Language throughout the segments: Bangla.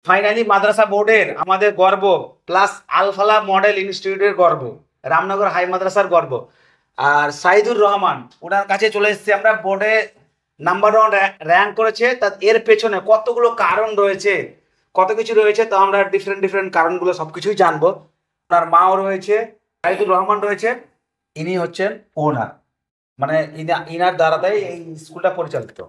ফাইনালি মাদ্রাসা বোর্ডের আমাদের গর্ব, প্লাস আলফালা মডেল ইনস্টিটিউটের গর্ব, রামনগর হাই মাদ্রাসার গর্ব। আর সাইদুর রহমান, ওনার কাছে চলে এসেছি আমরা। বোর্ডে নাম্বার 1 র্যাঙ্ক করেছে। তা এর পেছনে কতগুলো কারণ রয়েছে, কত কিছু রয়েছে, তো আমরা ডিফারেন্ট কারণগুলো সবকিছুই জানবো। ওনার মাও রয়েছে, সাইদুর রহমান রয়েছে, ইনি হচ্ছেন ওনার, মানে ইনার দ্বারাতেই এই স্কুলটা পরিচালিত।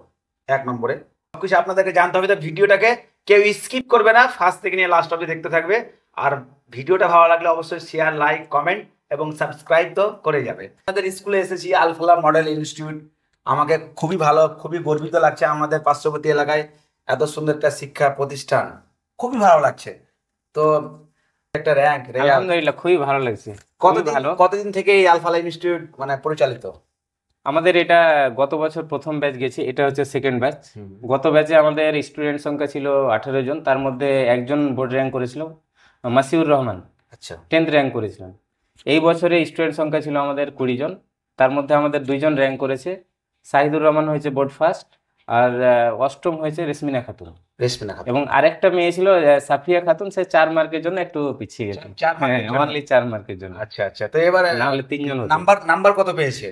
1 নম্বরে সবকিছু আপনাদেরকে জানতে হবে, তো ভিডিওটাকে কেউ স্কিপ করবে না, ফার্স্ট থেকে নিয়ে লাস্ট অবধি দেখতে থাকবে। আর ভিডিওটা ভালো লাগলে অবশ্যই শেয়ার, লাইক, কমেন্ট এবং সাবস্ক্রাইব তো করে যাবে। আমাদের স্কুলে এসেছি, আলফালা মডেল ইনস্টিটিউট। আমাকে খুবই ভালো, খুবই গর্বিত লাগছে আমাদের পার্শ্ববর্তী এলাকায় এত সুন্দর একটা শিক্ষা প্রতিষ্ঠান, খুবই ভালো লাগছে। তো একটা র্যাঙ্ক, আলহামদুলিল্লাহ খুবই ভালো লাগছে। কতদিন থেকে এই আলফালা ইনস্টিটিউট মানে পরিচালিত? আমাদের এটা গত বছর প্রথম ব্যাচ গেছে, এটা হচ্ছে সেকেন্ড ব্যাচ। গত ব্যাচে আমাদের স্টুডেন্ট সংখ্যা ছিল 18 জন, তার মধ্যে একজন বোর্ড র্যাঙ্ক করেছিল, মাসিউর রহমান। আচ্ছা, 10th র্যাঙ্ক করেছিলেন। এই বছরে স্টুডেন্ট সংখ্যা ছিল আমাদের 20 জন, তার মধ্যে আমাদের 2 জন র্যাঙ্ক করেছে। সাহিদুর রহমান হয়েছে বোর্ড ফার্স্ট, আর অষ্টম হয়েছে রেশমিনা খাতুন। এবং আরেকটা মেয়ে ছিল সাফিয়া খাতুন, সে 4 মার্কের জন্য একটু পিছিয়ে গেছে। অনলি 4 মার্কের জন্য। আচ্ছা আচ্ছা, তো এবারে না হলে 3 জন। নাম্বার কত পেয়েছে?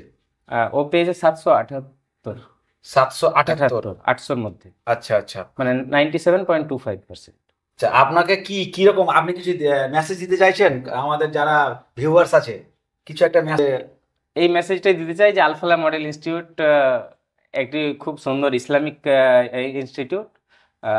ও পেয়েছে 778। 778, 800-র মধ্যে। আচ্ছা আচ্ছা, মানে 97.25%। আচ্ছা, আপনাকে কি রকম, আপনি কিছু মেসেজ দিতে চাইছেন আমাদের যারা ভিউয়ার্স আছে? কিছু একটা মেসেজ। এই মেসেজটাই দিতে চাই যে আলফালা মডেল ইনস্টিটিউট একটি খুব সুন্দর ইসলামিক ইনস্টিটিউট।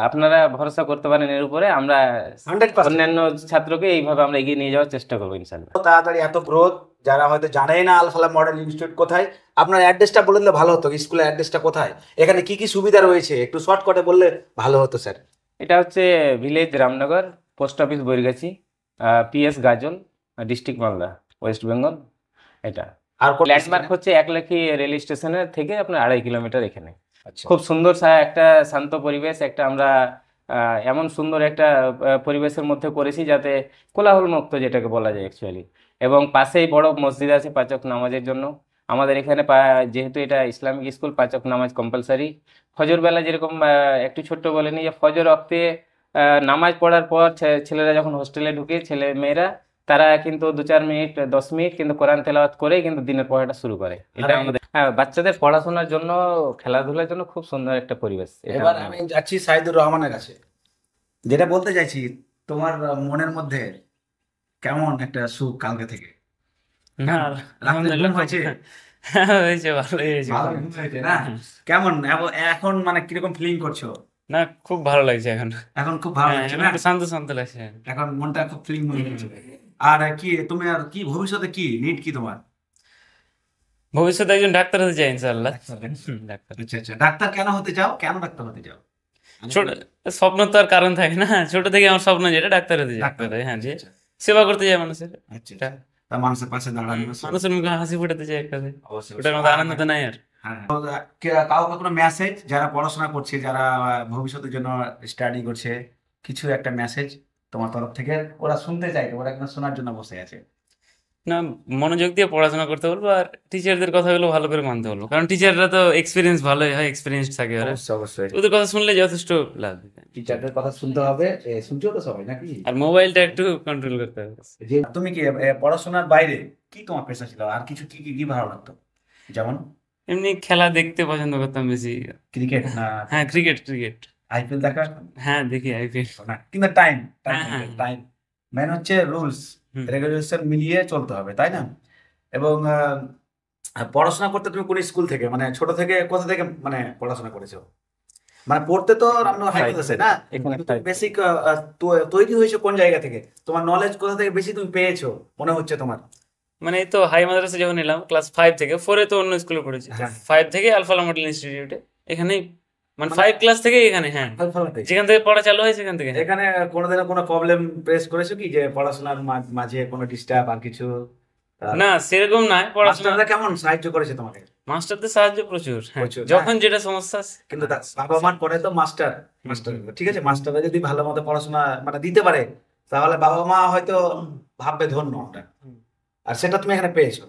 আপনারা ভরসা করতে পারেন এর উপরে। আমরা 100% অন্যান্য ছাত্রকে এইভাবে আমরা এগিয়ে নিয়ে যাওয়ার চেষ্টা করবো ইনশাআল্লাহ। তাড়াতাড়ি এত গ্রোথ, যারা হয়তো জানেই না আলফালা মডেল ইনস্টিটিউট কোথায়, আপনার অ্যাড্রেসটা বলে দিলে ভালো হতো। স্কুলের অ্যাড্রেসটা কোথায়, এখানে কি কি সুবিধা রয়েছে, একটু শর্টকাটে বললে ভালো হতো স্যার। এটা হচ্ছে village Ramnagar, post office Boirgachhi, PS Gazole, district Malda, West Bengal. এটা আর ল্যান্ডমার্ক হচ্ছে একলাখি রেল স্টেশনের থেকে আপনার 2.5 কিলোমিটার এখানে। আচ্ছা, খুব সুন্দর একটা শান্ত পরিবেশ, একটা আমরা এমন সুন্দর একটা পরিবেশের মধ্যে করেছি যাতে কোলাহল মুক্ত, যেটাকে বলা যায় অ্যাকচুয়ালি। এবং পাশেই বড় মসজিদ আছে 5 ওয়াক্ত নামাজের জন্য। আমাদের এখানে যেহেতু এটা ইসলামিক স্কুল, 5 ওয়াক্ত নামাজ কম্পালসারি। ফজর বেলা যেরকম একটু ছোট্ট বলেনি যে ফজর ওয়াক্তে নামাজ পড়ার পর ছেলেরা যখন হোস্টেলে ঢুকে, ছেলে মেয়েরা তারা কিন্তু 2-4 মিনিট 10 মিনিট কিন্তু কোরআন তেলাওয়াত করে কিন্তু দিনের পড়াটা শুরু করে। এটা আমাদের বাচ্চাদের পড়াশোনার জন্য, খেলাধুলার জন্য খুব সুন্দর একটা পরিবেশ। এবার আমি যাচ্ছি সাইদুর রহমানের কাছে। যেটা বলতে চাইছি, তোমার মনের মধ্যে কেমন একটা সুখ কালকে থেকে? না, আলহামদুলিল্লাহ হয়েছে, হয়েছে, ভালোই হয়েছে। ভালো ঘুম হয়েছে না? কেমন এখন মানে কিরকম ফিলিং করছো? না, খুব ভালো লাগছে এখন। এখন খুব ভালো লাগছে না? একটু শান্ত শান্ত লাগছে। এখন মনটা খুব ফিলিং হয়ে গেছে। আর কি তুমি, আর কি ভবিষ্যতে কি নিড, কি তোমার ভবিষ্যতে একজন ডাক্তার হতে চাই ইনশাআল্লাহ। ডাক্তার। আচ্ছা আচ্ছা, ডাক্তার কেন হতে চাও, কেন ডাক্তার হতে চাও? ছোট স্বপ্ন তো আর কারণ থাকে না, ছোট থেকে আমার স্বপ্ন যেটা ডাক্তার হতে চাই। ডাক্তার, হ্যাঁ, যে আচ্ছা, সেবা করতে চাই মানুষের। আচ্ছা, তা মানুষের পাশে দাঁড়ানো, মানুষের মুখে হাসি ফুটাতে চাই একটা। অবশ্যই, ওটার মধ্যে আনন্দ তো নাই আর। হ্যাঁ। কাউকে কোনো মেসেজ, যারা পড়াশোনা করছে, যারা ভবিষ্যতের জন্য স্টাডি করছে, কিছু একটা মেসেজ তোমার তরফ থেকে? ওরা শুনতে চাই, ওরা কিন্তু শোনার জন্য বসে আছে। না, মনোযোগ দিয়ে পড়াশোনা করতে বলবো, আর টিচারদের কথাগুলো ভালো করে মানতে বলবো, কারণ টিচাররা তো এক্সপিরিয়েন্স ভালোই হয়, এক্সপিরিয়েন্স থাকে ওরা। অবশ্যই ওদের কথা শুনলে যথেষ্ট লাভ। টিচারদের কথা শুনতে হবে। শুনছো তো সবাই নাকি? আর মোবাইলটা একটু কন্ট্রোল করতে হবে। যে তুমি কি পড়াশোনার বাইরে কি তোমার পেশা ছিল, আর কিছু কি কি কি ভালো লাগতো? যেমন এমনি খেলা দেখতে পছন্দ করতাম বেশি। ক্রিকেট না? হ্যাঁ, ক্রিকেট। আইপিএল দেখা? হ্যাঁ, দেখি আইপিএল। না, কিন্তু টাইম হ্যাঁ। টাইম মেন হচ্ছে, রুলস রেগুলেশন মিলিয়ে চলতে হবে, তাই না? এবং পড়াশোনা করতে তুমি কোন স্কুল থেকে, মানে ছোট থেকে, কোথা থেকে মানে পড়াশোনা করেছো? মানে পড়তে তো রামনগর হাই মাদ্রাসায় না, বেসিক তৈরি হয়েছে কোন জায়গা থেকে? তোমার নলেজ কোথা থেকে বেশি তুমি পেয়েছো মনে হচ্ছে তোমার? মানে এই তো হাই মাদ্রাসা যখন এলাম ক্লাস 5 থেকে, 4-এ তো অন্য স্কুলে পড়েছি, 5 থেকে আলফালা মডেল ইনস্টিটিউটে, এখানেই মানে 5 ক্লাস থেকে এখানে। হ্যাঁ, যেখান থেকে পড়া চালু হয় সেখান থেকে। এখানে কোনোদিনও কোনো প্রবলেম ফেস করেছো কি, যে পড়াশোনার মাঝে কোনো ডিস্টার্ব আর কিছু? না, সেরকম নয়। পড়াশোনাটা কেমন সাহায্য করেছে তোমাকে? মাস্টারদের সাহায্য প্রচুর, যখন যেটা সমস্যা। কিন্তু বাবা মার পরে তো মাস্টার, ঠিক আছে, মাস্টাররা যদি ভালো মতো পড়াশোনা মানে দিতে পারে, তাহলে বাবা মা হয়তো ভাববে ধন্য আমরা, আর সেটা তুমি এখানে পেয়েছো।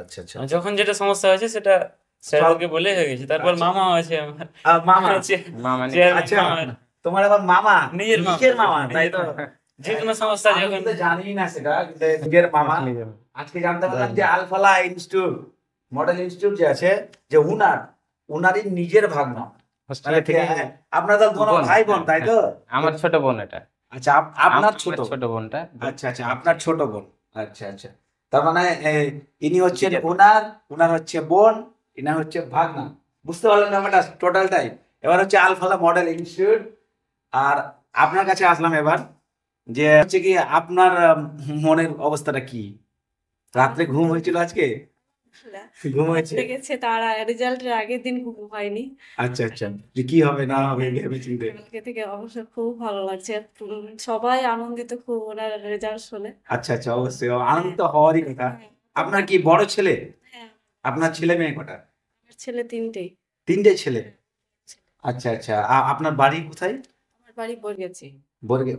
আচ্ছা আচ্ছা, যখন যেটা সমস্যা হয়েছে সেটা স্যারকে বলে হয়ে গেছে। তারপর মামা আছে আমার, মামা আছে। আচ্ছা, তোমার আবার মামা, নিজের মামা। নিজের মামা, তাই তো? যে কোনো সমস্যা আমি যখন তো জানি না সেটা, কিন্তু নিজের মামা। আজকে জানতে পারলাম যে আলফালা ইনস্টিটিউট, মডেল ইনস্টিটিউট যে আছে, যে উনারই নিজের ভাগনা। হোস্টেলে থেকে আপনারা তো কোনো বোন, ভাই বোন, তাই তো? আমার ছোট বোন এটা। আচ্ছা, আপনার ছোট? ছোট বোনটা। আচ্ছা আচ্ছা, আপনার ছোট বোন। আচ্ছা আচ্ছা, তার মানে ইনি হচ্ছেন জিগাত। উনার হচ্ছে বোন, ইনার হচ্ছে ভাগনা। বুঝতে পারলেন ব্যাপারটা টোটালটাই? এবার হচ্ছে আলফালা মডেল ইনস্টিটিউট। আর আপনার কাছে আসলাম এবার, যে হচ্ছে কি আপনার মনের অবস্থাটা কি? রাত্রে ঘুম হয়েছিল আজকে? ঘুম হয়েছে? গেছে তার রেজাল্টের আগের দিন ঘুম হয়নি। আচ্ছা আচ্ছা, যে কি হবে না হবে ভেবে চিন্তে। কালকে থেকে অবশ্য খুব ভালো লাগছে। সবাই আনন্দিত খুব ওনার রেজাল্ট শুনে। আচ্ছা আচ্ছা, অবশ্যই আনন্দিত হওয়ারই কথা। আপনার কি বড় ছেলে? হ্যাঁ, আপনার ছেলে মেয়ে কটা? আমার ছেলে তিনটেই। তিনটে ছেলে? আচ্ছা আচ্ছা, আপনার বাড়ি কোথায়? আমার বাড়ি বরগেছি।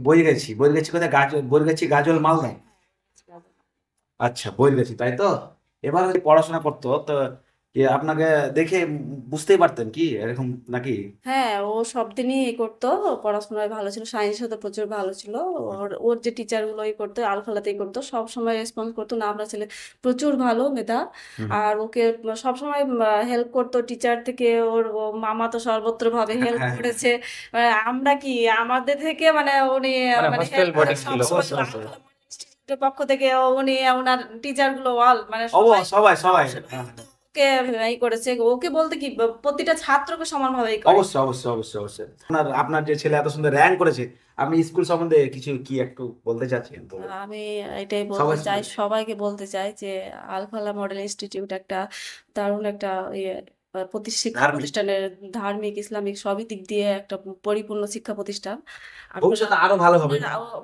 বৈরগেছি কোথায়? বৈরগেছি গাজল, মালদা? আচ্ছা, বৈরগেছি, তাই তো? এবার ওই পড়াশোনা করতো তো, কি আপনাকে দেখে বুঝতেই পারতেন কি এরকম নাকি? হ্যাঁ, ও সব দিনই করতো, পড়াশোনায় ভালো ছিল, সায়েন্সে তো প্রচুর ভালো ছিল। ওর যে টিচার গুলো করতো আলফালাতেই করতো, সব সময় রেসপন্স করতো না, আমরা ছেলে প্রচুর ভালো মেধা। হুম। আর ওকে সব সময় হেল্প করতো টিচার থেকে। ওর মামা তো সর্বত্র ভাবে হেল্প হ্যাঁ, করেছে। আমরা কি আমাদের থেকে মানে উনি মানে মানে hostel help boarding সব ছিল। সময় অবশ্যই, অবশ্যই। আলফালা ইনস্টিটিউটের পক্ষ থেকে উনি ওনার টিচার গুলো মানে সবাই সবাই। ওকে করেছে। ওকে বলতে কি প্রতিটা ছাত্রকে সমানভাবে করে। অবশ্যই অবশ্যই অবশ্যই অবশ্যই। আপনার যে ছেলে এত সুন্দর র্যাঙ্ক করেছে, আপনি স্কুল সম্বন্ধে কিছু কি একটু বলতে চাচ্ছেন তো? আমি এটাই বলতে সবাই চাই, শুনে। সবাইকে বলতে চাই যে আলফালা মডেল ইনস্টিটিউট একটা দারুণ একটা শিক্ষা ধার্মিক। প্রতিষ্ঠানের, ধার্মিক ইসলামিক সবই দিক দিয়ে একটা পরিপূর্ণ শিক্ষা প্রতিষ্ঠান। ভবিষ্যতে আরো ভালো হবে।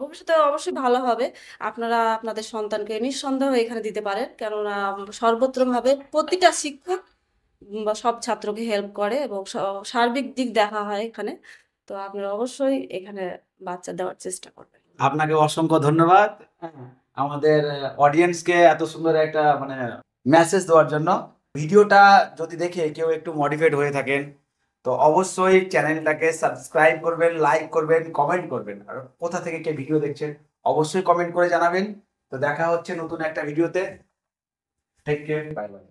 ভবিষ্যতে অবশ্যই ভালো হবে। আপনারা আপনাদের সন্তানকে নিঃসন্দেহে এখানে দিতে পারেন, কেননা সর্বত্রভাবে প্রতিটা শিক্ষক বা সব ছাত্রকে হেল্প করে এবং সার্বিক দিক দেখা হয় এখানে। তো আপনারা অবশ্যই এখানে বাচ্চা দেওয়ার চেষ্টা করবেন। আপনাকে অসংখ্য ধন্যবাদ আমাদের অডিয়েন্সকে এত সুন্দর একটা মানে মেসেজ দেওয়ার জন্য। ভিডিওটা যদি দেখে কেউ একটু মডিফাইড হয়ে থাকেন, তো অবশ্যই চ্যানেলটাকে সাবস্ক্রাইব করবেন, লাইক করবেন, কমেন্ট করবেন। আর কোথা থেকে কে ভিডিও দেখছেন অবশ্যই কমেন্ট করে জানাবেন। তো দেখা হচ্ছে নতুন একটা ভিডিওতে। Take care, bye by.